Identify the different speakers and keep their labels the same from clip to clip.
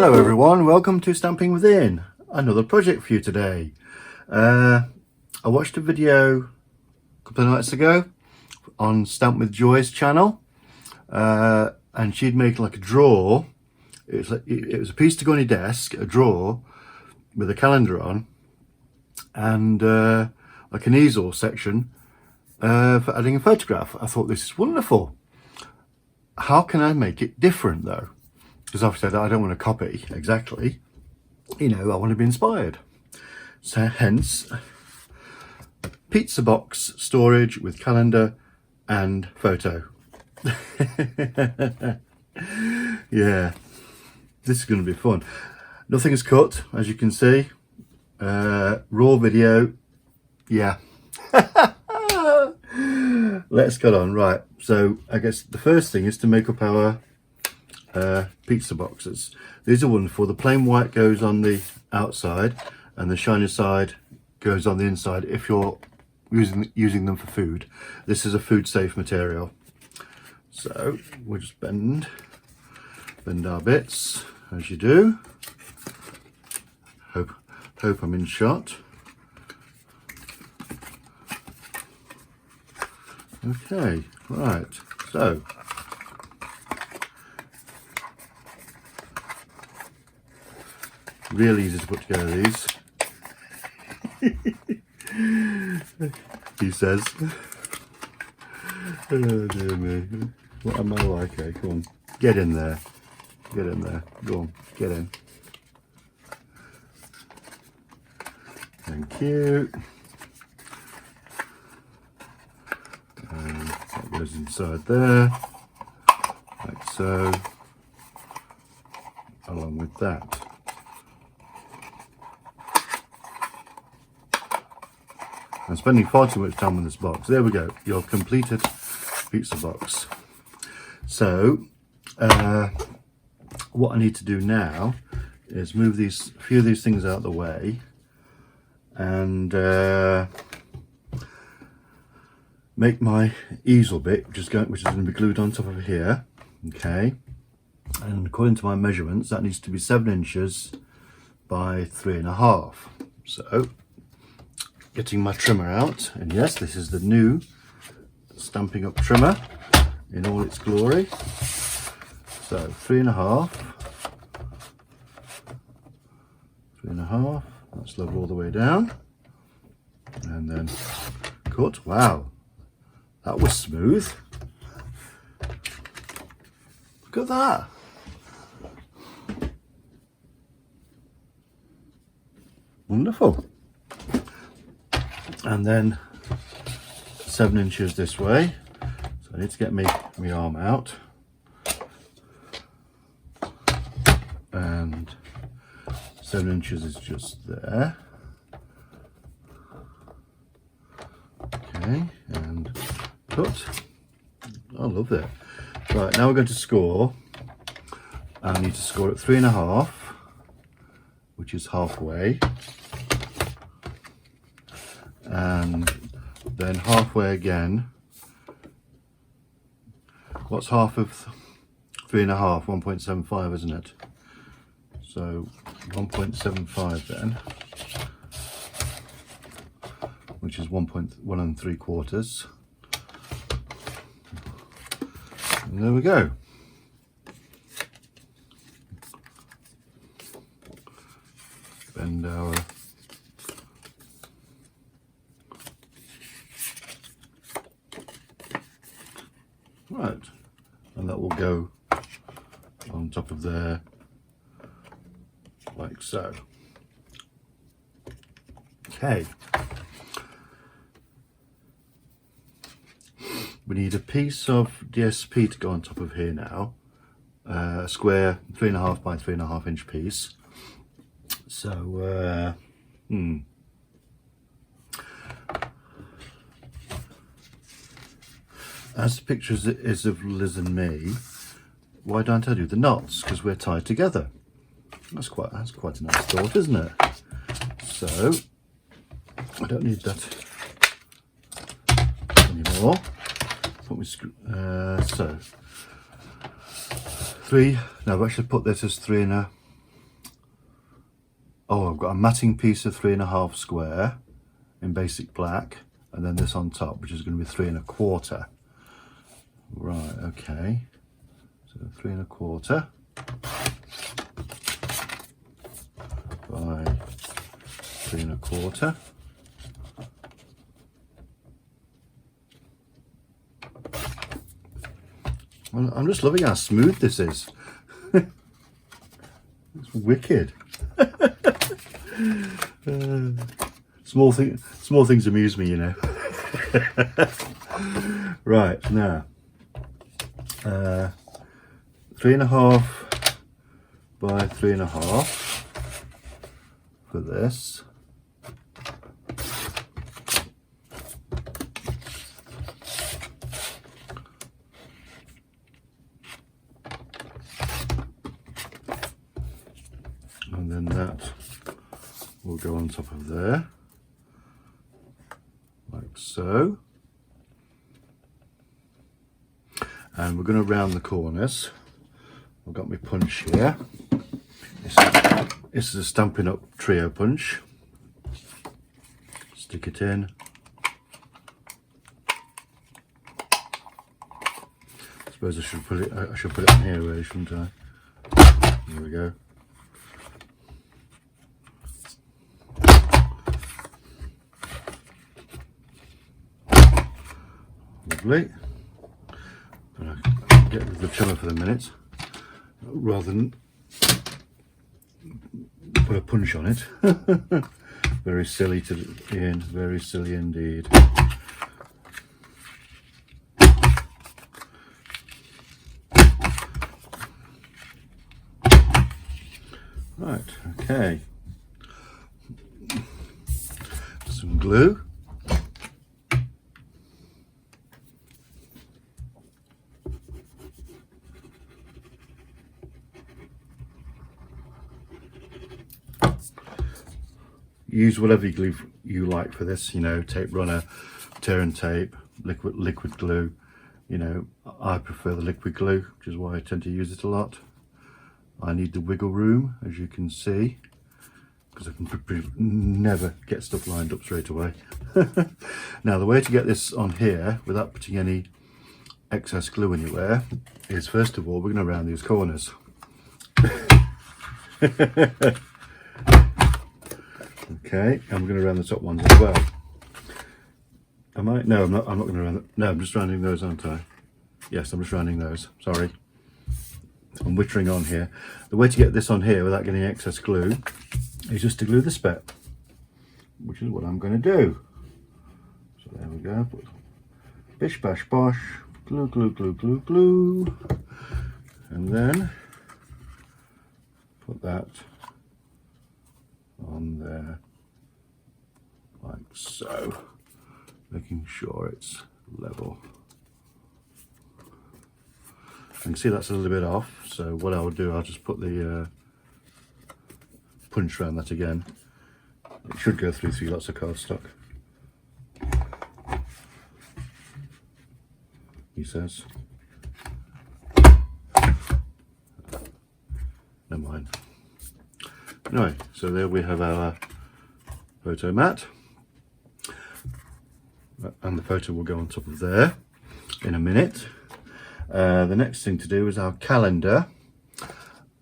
Speaker 1: Hello everyone, welcome to Stamping Within, another project for you today. I watched a video a couple of nights ago on Stamp with Joy's channel, and she'd make like a drawer. It was a piece to go on your desk, a drawer with a calendar on, and like an easel section for adding a photograph. I thought, this is wonderful. How can I make it different though? Because obviously I don't want to copy exactly, I want to be inspired. So hence, pizza box storage with calendar and photo. Yeah, this is going to be fun. Nothing is cut, as you can see. Raw video, yeah. Let's get on. Right, so I guess the first thing is to make up our pizza boxes. These are wonderful. The plain white goes on the outside and the shiny side goes on the inside if you're using them for food. This is a food safe material. So we'll just bend our bits as you do. Hope I'm in shot. Okay, right, so really easy to put together these. He says. Oh dear me. What am I like? Okay, come on. Get in there. Get in there. Go on, get in. Thank you. And that goes inside there. Like so. Along with that. I'm spending far too much time on this box. There we go, your completed pizza box. So, what I need to do now is move a few of these things out of the way, and make my easel bit, which is going to be glued on top of here. Okay, and according to my measurements, that needs to be 7 inches by 3.5. So, getting my trimmer out, and yes, this is the new Stampin' Up trimmer in all its glory. So 3.5, that's level all the way down, and then cut. Wow, that was smooth. Look at that. Wonderful. And then 7 inches this way, so I need to get my arm out, and 7 inches is just there. Okay, and cut. I love that. Right, now we're going to score. I need to score at 3.5, which is halfway. And then halfway again. What's half of 3.5? 1.75, isn't it? So 1.75 then, which is 1 3/4. And there we go. Bend our right, and that will go on top of there like so. Okay, we need a piece of DSP to go on top of here now, a square 3.5 by 3.5 inch piece. So as the picture is of Liz and me, why don't I do the knots? Because we're tied together. That's quite a nice thought, isn't it? So I don't need that anymore. So 3. Now I've actually put this as 3 1/4 oh, I've got a matting piece of 3.5 square in basic black, and then this on top, which is going to be 3.25. Right, okay, so 3.25 by 3.25. Well, I'm just loving how smooth this is. It's wicked. Small things amuse me, you know. Right, now 3.5 by 3.5 for this. And then that will go on top of there, like so. And we're going to round the corners. I've got my punch here. This is a Stampin' Up trio punch. Stick it in. I suppose I should put it on here really, shouldn't I? There we go. Lovely. Gonna get rid of the cello for the minute, rather than put a punch on it. Very silly to end, very silly indeed. Right, okay. Some glue. Use whatever glue you like for this, you know, tape runner, tear and tape, liquid glue. You know, I prefer the liquid glue, which is why I tend to use it a lot. I need the wiggle room, as you can see, because I can never get stuff lined up straight away. Now, the way to get this on here without putting any excess glue anywhere is, first of all, we're going to round these corners. Okay, I'm going to round the top ones as well. Am I? No, I'm not going to round them. No, I'm just rounding those, aren't I? Yes, I'm just rounding those. Sorry. I'm wittering on here. The way to get this on here without getting excess glue is just to glue this bit, which is what I'm going to do. So there we go. Bish, bash, bosh. Glue, glue, glue, glue, glue. And then put that on there, like so, making sure it's level. You can see that's a little bit off, so what I'll do, I'll just put the punch around that again. It should go through lots of cardstock, he says. Never mind. Anyway, so there we have our photo mat, and the photo will go on top of there in a minute. The next thing to do is our calendar.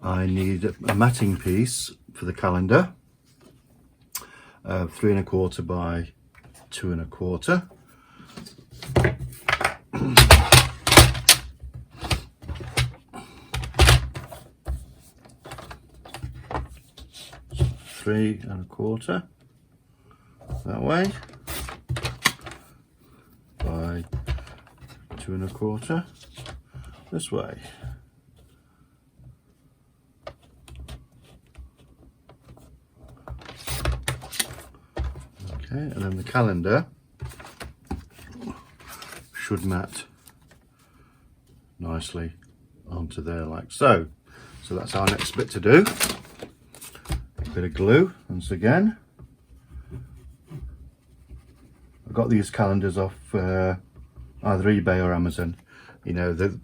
Speaker 1: I need a matting piece for the calendar, 3.25 by 2.25. Three and a quarter that way by 2.25 this way. Okay, and then the calendar should mat nicely onto there like so. So that's our next bit to do. Bit of glue once again. I got these calendars off either eBay or Amazon. You know, they're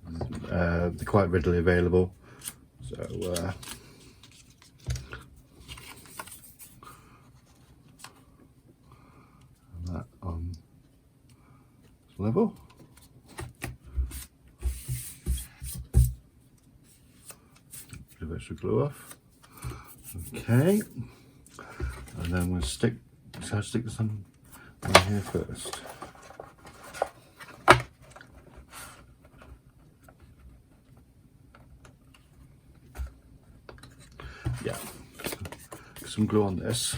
Speaker 1: quite readily available. So level. Bit of extra glue off. Okay, and then we'll stick this on here first. Yeah, get some glue on this.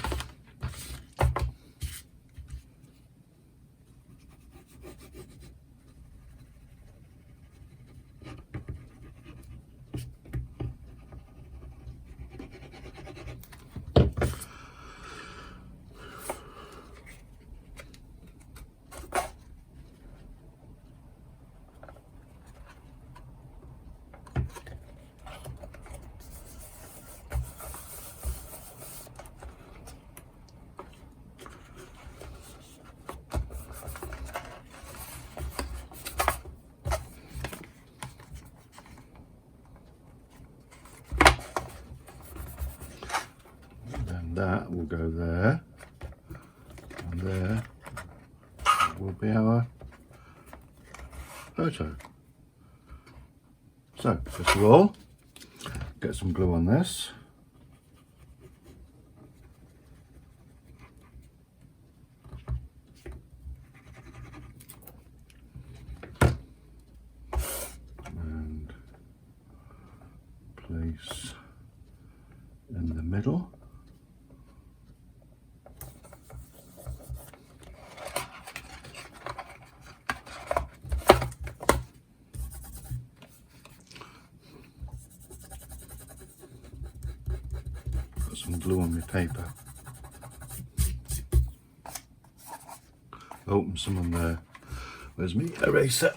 Speaker 1: That will go there, and there will be our photo. So, first of all, get some glue on this. And place in the middle. Some glue on my paper. Oh, some on there. Where's my eraser?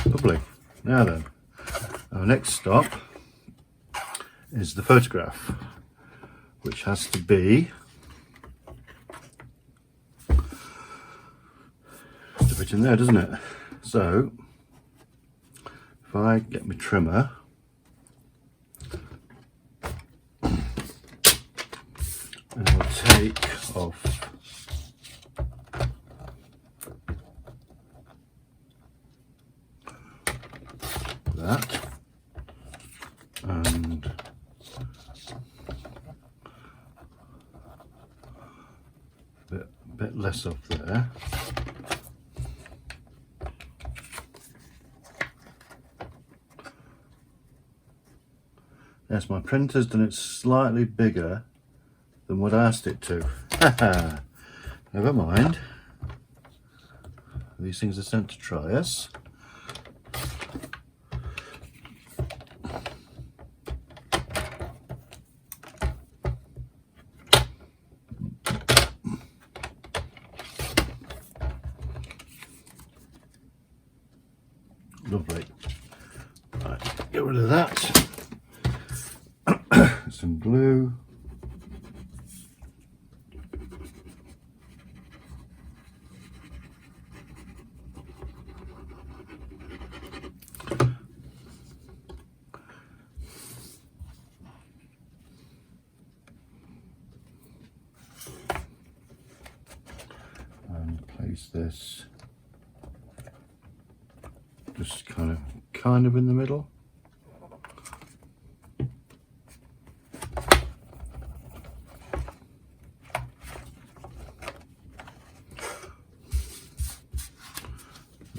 Speaker 1: Lovely. Now then, our next stop is the photograph, which has to be just a bit in there, doesn't it? So if I get my trimmer and I'll take off that and bit less off there. Yes, my printer's done it slightly bigger than what I asked it to. Never mind. These things are sent to try us. Lovely. Right, get rid of that. Some glue. And place this just kind of in the middle.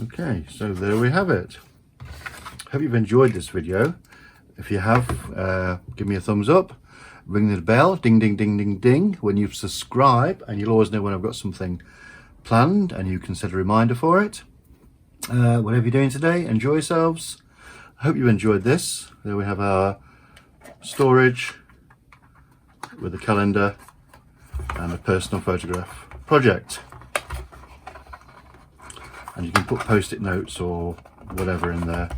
Speaker 1: Okay, so there we have it. Hope you've enjoyed this video. If you have, give me a thumbs up, ring the bell, ding ding ding ding ding when you subscribe, and you'll always know when I've got something planned and you can set a reminder for it. Whatever you're doing today, enjoy yourselves. I hope you enjoyed this. There we have our storage with a calendar and a personal photograph project. And you can put post-it notes or whatever in there,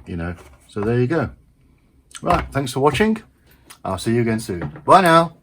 Speaker 1: you know. So there you go. Right, thanks for watching. I'll see you again soon. Bye now.